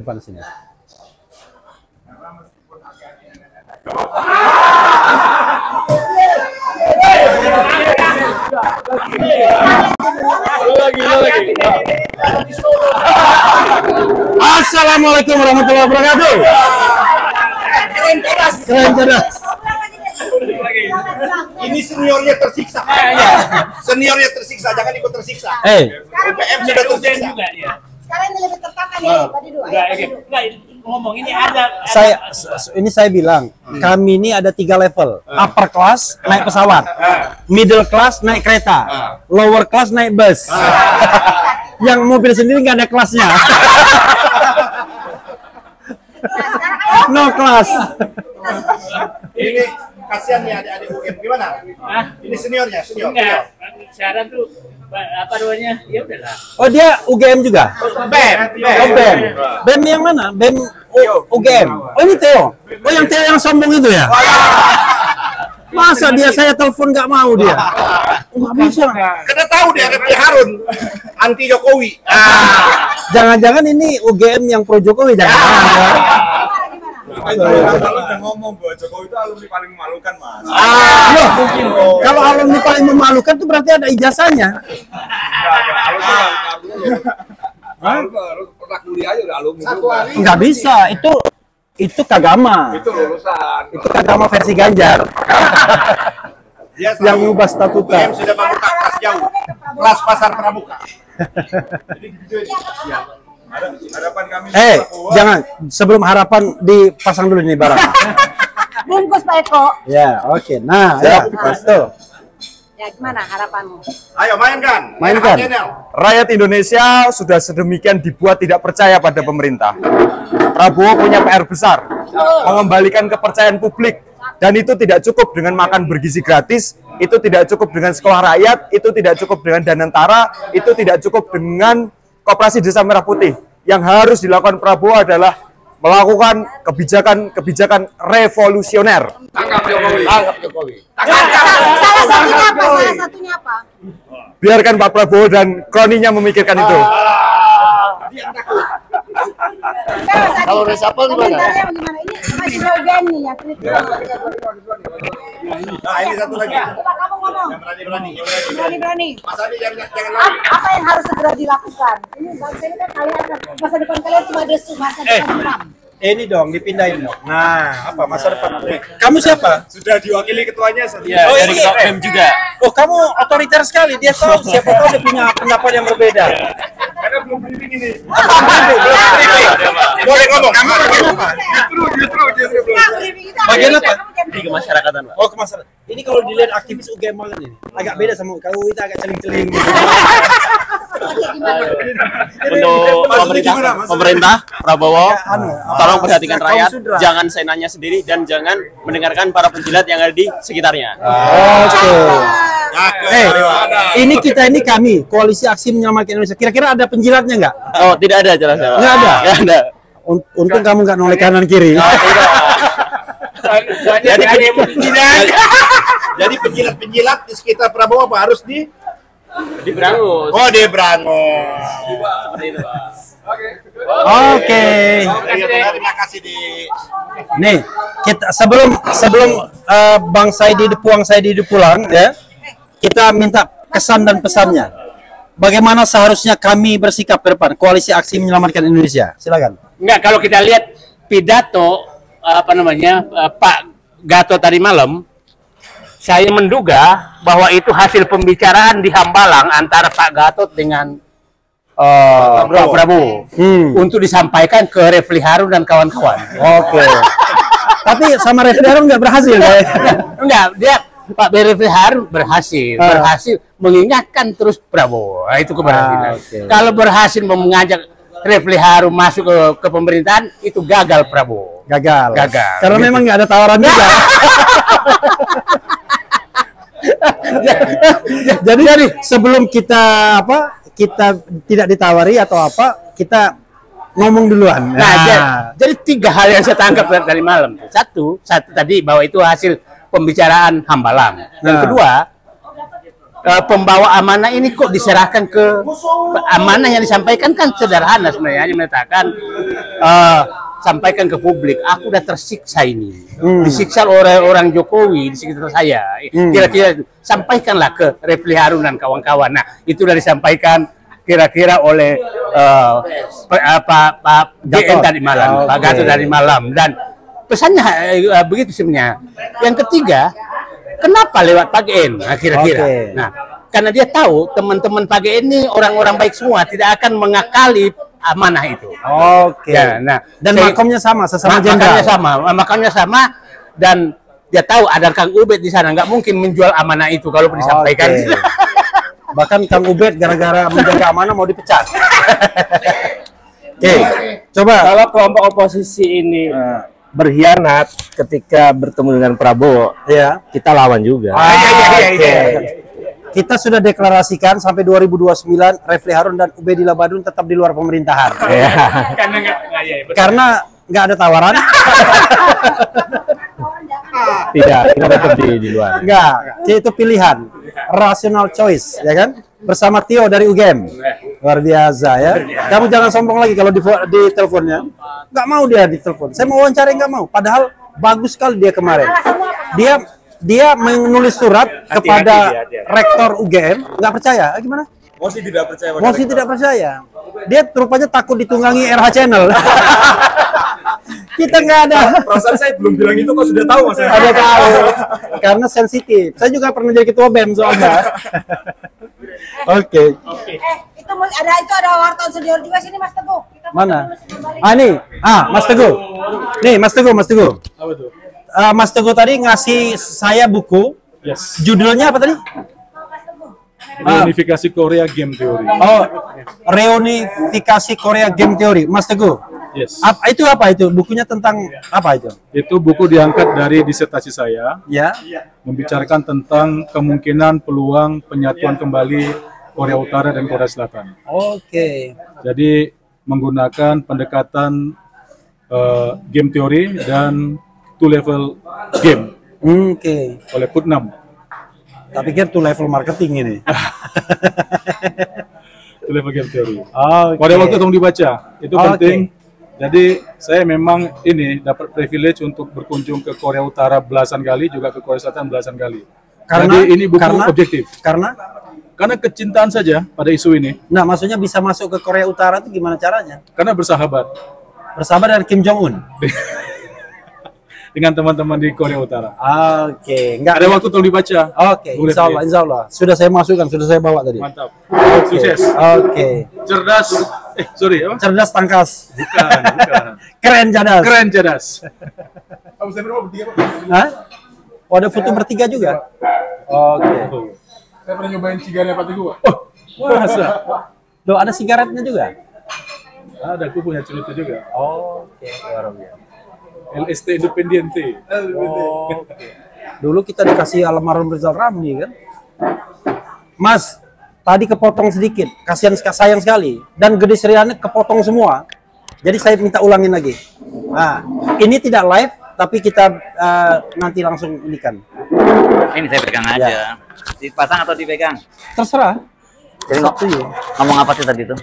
depan sini. Assalamualaikum warahmatullahi wabarakatuh. Keren cerdas. Ini seniornya tersiksa. Seniornya tersiksa, jangan ikut tersiksa. UPM sudah tersiksa. Sekarang ini lebih tertekan ya, Pak Didu. Ngomong ini ada. Saya bilang, kami ini ada 3 level. Upper class naik pesawat, middle class naik kereta, lower class naik bus. Yang mobil sendiri nggak ada kelasnya. No class. Ini kasihan nih adik-adik UGM, gimana? Ini seniornya, senior. Sekarang tuh apa namanya? Ya udahlah. Oh, dia UGM juga? BEM. Oh, BEM. BEM yang mana? BEM UGM. Oh, ini Theo. Oh, yang Theo yang sombong itu ya? Masa dia saya telepon nggak mau dia? Nggak bisa. Karena tahu dia Refli Harun anti Jokowi. Jangan-jangan ini UGM yang pro Jokowi, jangan. Kalau udah ngomong bahwa Jokowi itu alumni paling memalukan, Mas. Loh, kalau alumni paling memalukan itu berarti ada ijazahnya. Harus pernah kuliah aja udah alumni. Nggak bisa, itu kagama. Itu lulusan. Itu kagama versi Ganjar. Dia Yang ngubah statuta. UGM sudah membuka kelas jauh, kelas pasar pramuka. Harapan kami. Jangan. Sebelum harapan dipasang dulu nih barang. Bungkus Pak Eko. Ya, oke. Nah, ya, tuh. Ya gimana harapanmu? Ayo mainkan. Mainkan. Rakyat Indonesia sudah sedemikian dibuat tidak percaya pada pemerintah. Prabowo punya PR besar, mengembalikan kepercayaan publik. Dan itu tidak cukup dengan makan bergizi gratis, itu tidak cukup dengan sekolah rakyat, itu tidak cukup dengan Danantara, itu tidak cukup dengan Koperasi Desa Merah Putih. Yang harus dilakukan Prabowo adalah melakukan kebijakan revolusioner. Tangkap Jokowi. Tangkap Jokowi. Salah satunya apa? Salah satunya apa? Biarkan Pak Prabowo dan kroninya memikirkan itu. Kalau resapel gimana? Gimana? Ini masih bagian nih ya. Nah, ini satu lagi. Coba kamu ngomong. Yang berani. Berani. Mas Adi jangan Apa yang harus segera dilakukan? Ini bangsa ini kan kalian masa depan kalian cuma desu, masa depan suram. Ini dong, dipindahin dong. Nah, apa masa depan? Kamu siapa? sudah diwakili ketuanya. Ya, Oh, dari ini BEM juga. Oh, kamu otoriter sekali. Dia tahu, siapa tahu dia punya pendapat yang berbeda. Karena belum briefing ini. Boleh ngomong. Kamu bagian apa? Justru belum. Bagian apa? Di kemasyarakatan, Pak. Oh, kemasan. Ini kalau dilihat aktivis UGM banget ini. Agak beda sama kau, itu agak celing-celing. Untuk pemerintah Prabowo, tolong perhatikan Kaum rakyat, sudra. jangan senanya sendiri dan jangan mendengarkan para penjilat yang ada di sekitarnya. Oke. Ini kami, Koalisi Aksi Menyelamatkan Indonesia. Kira-kira ada penjilatnya nggak? Oh, tidak ada jelasnya, Pak. Nggak ada? Nggak ada. Untung kamu nggak noleh kanan kiri. Jadi penjilat-penjilat di sekitar Prabowo apa harus di Berangus. Oh, di Brangus. Seperti itu, Pak. Oke. Terima kasih di Nih, kita sebelum Bang Saidi pulang ya. Kita minta kesan dan pesannya. Bagaimana seharusnya kami bersikap ke depan Koalisi Aksi Menyelamatkan Indonesia? Silakan. Enggak, kalau kita lihat pidato Pak Gatot tadi malam, saya menduga bahwa itu hasil pembicaraan di Hambalang antara Pak Gatot dengan Pak Prabowo untuk disampaikan ke Refli Harun dan kawan-kawan. Oke. Tapi sama Refli Harun nggak berhasil ya? Enggak, dia Pak Refli Harun berhasil mengingatkan terus Prabowo. Nah, itu keberhasilan. Kalau berhasil mengajak Refli Harun masuk ke pemerintahan, itu gagal Prabowo. Gagal. Karena Gitu. memang nggak ada tawaran juga. Jadi sebelum kita tidak ditawari atau apa, kita ngomong duluan. Nah, jadi 3 hal yang saya tangkap dari malam. Satu tadi bahwa itu hasil pembicaraan Hambalang. Yang kedua, pembawa amanah ini kok diserahkan ke amanah yang disampaikan kan sederhana sebenarnya, hanya menyatakan sampaikan ke publik, aku udah tersiksa ini, disiksa oleh orang Jokowi di sekitar saya, kira-kira sampaikanlah ke Refli Harun dan kawan-kawan. Nah, itu sudah disampaikan kira-kira oleh Pak GN tadi malam, Pak Gatot tadi malam, dan pesannya begitu sebenarnya. Yang ketiga, kenapa lewat Pak GN? Nah, kira-kira. Nah, karena dia tahu teman-teman Pak GN ini orang-orang baik semua, tidak akan mengakali amanah itu. Ya, nah, dan makamnya sama, sesama jenderal. Makamnya sama, dan dia tahu ada Kang Ubed di sana, nggak mungkin menjual amanah itu kalau disampaikan. Bahkan Kang Ubed gara-gara menjaga amanah mau dipecat. Coba kalau kelompok oposisi ini berkhianat ketika bertemu dengan Prabowo, kita lawan juga. Kita sudah deklarasikan sampai 2029 Refli Harun dan Ubedillah Badrun tetap di luar pemerintahan. Karena nggak ada tawaran. Tidak tetap di luar. Enggak, itu pilihan. Rational choice, ya kan? Bersama Tio dari UGM. Luar biasa ya. Kamu jangan sombong lagi kalau di teleponnya. Nggak mau dia di telepon. Saya mau wawancara nggak mau. Padahal bagus sekali dia kemarin. Dia menulis surat kepada rektor UGM, nggak percaya. Gimana? Mosi tidak percaya. Mosi tidak percaya. Dia rupanya takut ditunggangi RH Channel. Kita nggak ada. Perasaan saya belum bilang itu kok sudah tahu Mas. Ada tahu. Karena sensitif. Saya juga pernah jadi ketua BEM soalnya. Oke. Ada wartawan senior juga sini Mas Teguh. Mana? Ini. Mas Teguh. Nih, Mas Teguh. Apa tuh? Mas Teguh tadi ngasih saya buku. Yes. Judulnya apa tadi? Reunifikasi Korea Game Theory. Reunifikasi Korea Game Theory. Mas Teguh. Yes. Apa itu? Bukunya tentang apa itu? Itu buku diangkat dari disertasi saya. Ya. Membicarakan tentang kemungkinan peluang penyatuan kembali Korea Utara dan Korea Selatan. Oke. Jadi menggunakan pendekatan game teori dan two level game. Oke. Oleh Putnam. Tapi kan two level marketing ini. Two level game teori. Okay. Pada waktu tolong dibaca, itu penting. Jadi saya memang ini dapat privilege untuk berkunjung ke Korea Utara belasan kali, juga ke Korea Selatan belasan kali. Jadi ini buku objektif. Karena kecintaan saja pada isu ini. Nah, maksudnya bisa masuk ke Korea Utara itu gimana caranya? Karena bersahabat. Bersahabat dengan Kim Jong Un. Dengan teman-teman di Korea Utara. Oke, enggak ada waktu tolong dibaca. Oke, insya Allah. Sudah saya masukkan, sudah saya bawa tadi. Mantap. Sukses. Oke. Cerdas. Apa? Cerdas tangkas. Bukan. Keren cerdas. Keren cerdas. Kamu saya berapa bertiga, Pak? Hah? Oh, ada foto bertiga juga. Oke. Saya pernah nyobain sigaretnya Pak Teguh. Masa? Loh, ada sigaretnya juga? Ada, aku punya cerita juga. Oke, luar biasa. LST Independiente. Dulu kita dikasih almarhum Rizal Ramli kan. Mas, tadi kepotong sedikit, kasihan sayang sekali. Dan Gede Seriannya kepotong semua. Jadi saya minta ulangin lagi. Nah, ini tidak live, tapi kita nanti langsung inikan. Ini saya pegang aja. Dipasang atau dipegang? Terserah. Jadi ngomong apa sih tadi itu?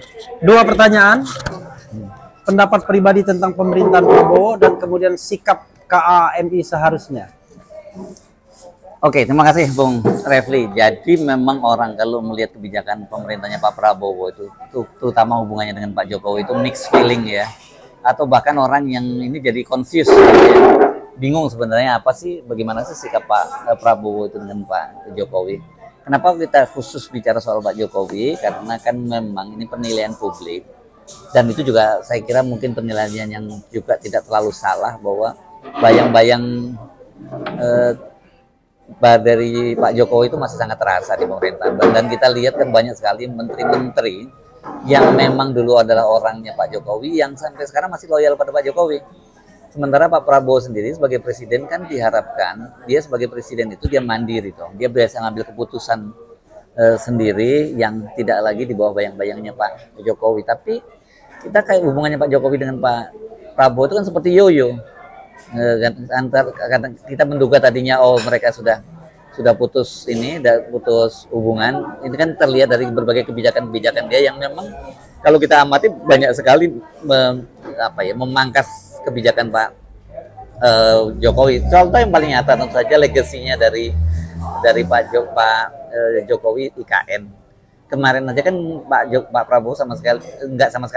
2 pertanyaan. Pendapat pribadi tentang pemerintahan Prabowo dan kemudian sikap KAMI seharusnya. Oke, terima kasih Bung Refli. Jadi memang orang kalau melihat kebijakan pemerintahnya Pak Prabowo itu terutama hubungannya dengan Pak Jokowi itu mixed feeling ya. Atau bahkan orang yang ini jadi confused gitu ya. Bingung sebenarnya apa sih, bagaimana sih sikap Pak Prabowo itu dengan Pak Jokowi. Kenapa kita khusus bicara soal Pak Jokowi? Karena kan memang ini penilaian publik. Dan itu juga saya kira mungkin penilaian yang juga tidak terlalu salah bahwa bayang-bayang dari Pak Jokowi itu masih sangat terasa di pemerintahan. Dan kita lihat kan banyak sekali menteri-menteri yang memang dulu adalah orangnya Pak Jokowi yang sampai sekarang masih loyal pada Pak Jokowi. Sementara Pak Prabowo sendiri sebagai presiden kan diharapkan dia sebagai presiden itu dia mandiri toh. Dia biasa ngambil keputusan sendiri yang tidak lagi di bawah bayang-bayangnya Pak Jokowi. Tapi kita kayak hubungannya Pak Jokowi dengan Pak Prabowo itu kan seperti yoyo. Kita menduga tadinya mereka sudah sudah putus hubungan. Ini kan terlihat dari berbagai kebijakan-kebijakan dia yang memang kalau kita amati banyak sekali memangkas kebijakan Pak Jokowi. Contoh yang paling nyata tentu saja legasinya dari Pak Jokowi IKN. Kemarin aja kan Pak Prabowo sama sekali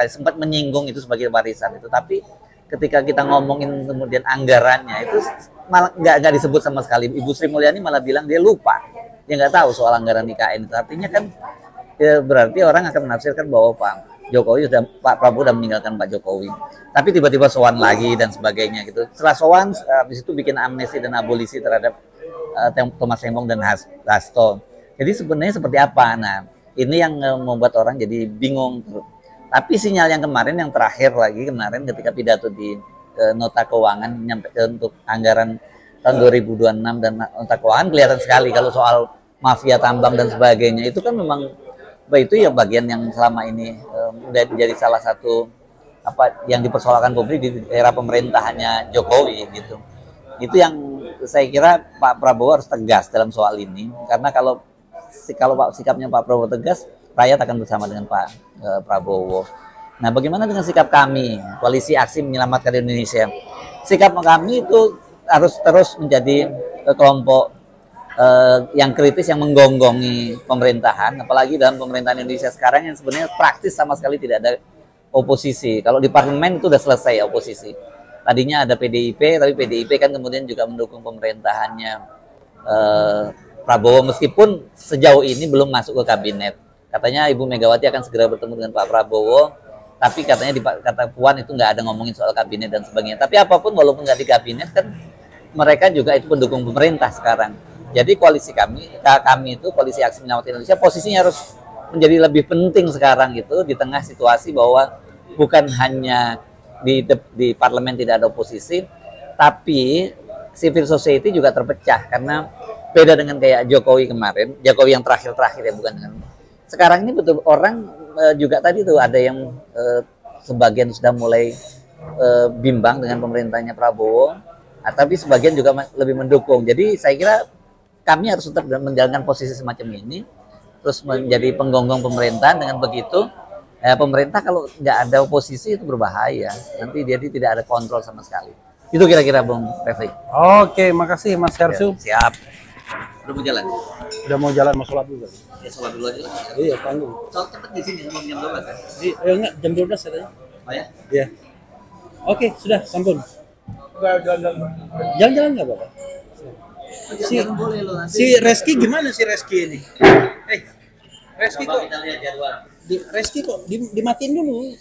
sempat menyinggung itu sebagai warisan itu, tapi ketika kita ngomongin kemudian anggarannya itu malah nggak disebut sama sekali. Ibu Sri Mulyani malah bilang dia lupa, dia nggak tahu soal anggaran IKN itu. Artinya kan ya berarti orang akan menafsirkan bahwa Pak Prabowo sudah meninggalkan Pak Jokowi. Tapi tiba-tiba sowan lagi dan sebagainya gitu. Setelah sowan, habis itu bikin amnesti dan abolisi terhadap Thomas Lembong dan Hasto. Jadi sebenarnya seperti apa? Nah, ini yang membuat orang jadi bingung. Tapi sinyal yang kemarin, yang terakhir lagi kemarin ketika pidato di nota keuangan untuk anggaran tahun 2026 dan nota keuangan kelihatan sekali kalau soal mafia tambang dan sebagainya itu kan memang itu ya bagian yang selama ini udah menjadi salah satu yang dipersoalkan publik di era pemerintahannya Jokowi gitu. Itu yang saya kira Pak Prabowo harus tegas dalam soal ini, karena kalau sikapnya Pak Prabowo tegas, rakyat akan bersama dengan Pak Prabowo. Nah, bagaimana dengan sikap kami, Koalisi Aksi Menyelamatkan Indonesia? Sikap kami itu harus terus menjadi kelompok yang kritis, yang menggonggongi pemerintahan, apalagi dalam pemerintahan Indonesia sekarang yang sebenarnya praktis sama sekali tidak ada oposisi. Kalau di parlemen itu sudah selesai oposisi. Tadinya ada PDIP, tapi PDIP kan kemudian juga mendukung pemerintahannya Prabowo, meskipun sejauh ini belum masuk ke kabinet. Katanya Ibu Megawati akan segera bertemu dengan Pak Prabowo, tapi katanya kata Puan itu nggak ada ngomongin soal kabinet dan sebagainya. Tapi apapun, walaupun nggak di kabinet kan mereka juga itu pendukung pemerintah sekarang. Jadi koalisi kami itu Koalisi Aksi Menyelamatkan Indonesia posisinya harus menjadi lebih penting sekarang gitu, di tengah situasi bahwa bukan hanya di parlemen tidak ada oposisi, tapi civil society juga terpecah, karena beda dengan kayak Jokowi kemarin, Jokowi yang terakhir-terakhir ya, bukan dengan sekarang ini. Betul orang juga tadi tuh ada yang sebagian sudah mulai bimbang dengan pemerintahnya Prabowo, tapi sebagian juga lebih mendukung. Jadi saya kira kami harus tetap menjalankan posisi semacam ini, terus menjadi penggonggong pemerintahan. Dengan begitu pemerintah kalau nggak ada oposisi itu berbahaya, nanti jadi tidak ada kontrol sama sekali. Itu kira-kira Bung Refli. Oke, makasih Mas Hersu. Siap. Udah mau jalan? Udah mau jalan, mau sholat dulu. Ya sholat dulu aja lah. Iya, tanggung. Sholat cepet di sini, jam 12 kan? Enggak, jam 12 katanya. Oh ya? Iya. Oke, sudah, sampun. Jalan-jalan nggak apa-apa. Si Reski gimana si Reski ini? Reski kok? Kita lihat jadwal. Reski kok dimatiin dulu.